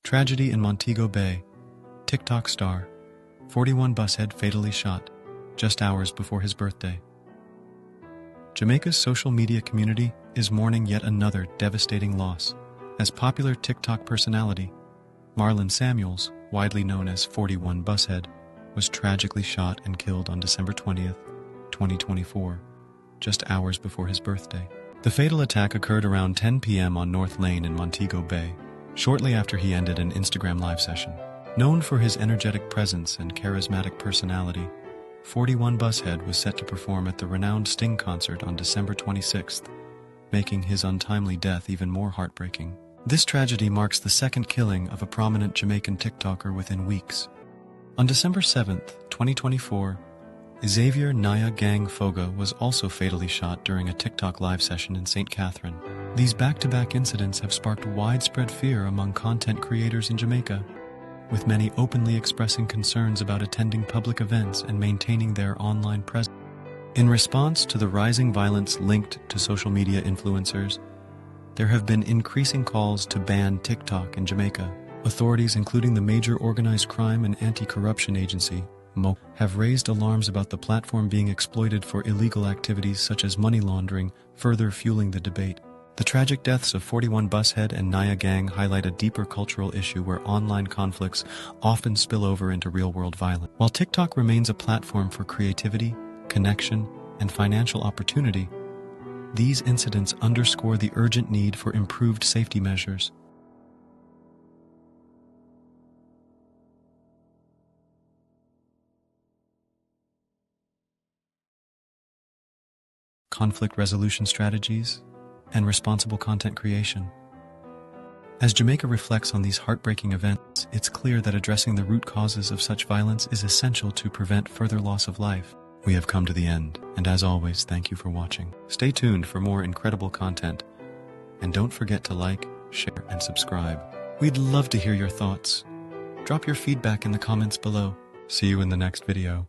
Tragedy in Montego Bay. TikTok star, 41 BussHead fatally shot, just hours before his birthday. Jamaica's social media community is mourning yet another devastating loss, as popular TikTok personality, Marlon Samuels, widely known as 41 BussHead, was tragically shot and killed on December 20th, 2024, just hours before his birthday. The fatal attack occurred around 10 p.m. on North Lane in Montego Bay, shortly after he ended an Instagram live session. Known for his energetic presence and charismatic personality, 41 BussHead was set to perform at the renowned Sting concert on December 26th, making his untimely death even more heartbreaking. This tragedy marks the second killing of a prominent Jamaican TikToker within weeks. On December 7th, 2024, Xavier Naya Gang Foga was also fatally shot during a TikTok live session in St. Catherine. These back-to-back incidents have sparked widespread fear among content creators in Jamaica, with many openly expressing concerns about attending public events and maintaining their online presence. In response to the rising violence linked to social media influencers, there have been increasing calls to ban TikTok in Jamaica. Authorities, including the major organized crime and anti-corruption agency, MO, have raised alarms about the platform being exploited for illegal activities such as money laundering, further fueling the debate. The tragic deaths of 41 BussHead and Naya Gang highlight a deeper cultural issue where online conflicts often spill over into real-world violence. While TikTok remains a platform for creativity, connection, and financial opportunity, these incidents underscore the urgent need for improved safety measures. Conflict resolution strategies, and responsible content creation. As Jamaica reflects on these heartbreaking events, it's clear that addressing the root causes of such violence is essential to prevent further loss of life. We have come to the end, and as always, thank you for watching. Stay tuned for more incredible content, and don't forget to like, share, and subscribe. We'd love to hear your thoughts. Drop your feedback in the comments below. See you in the next video.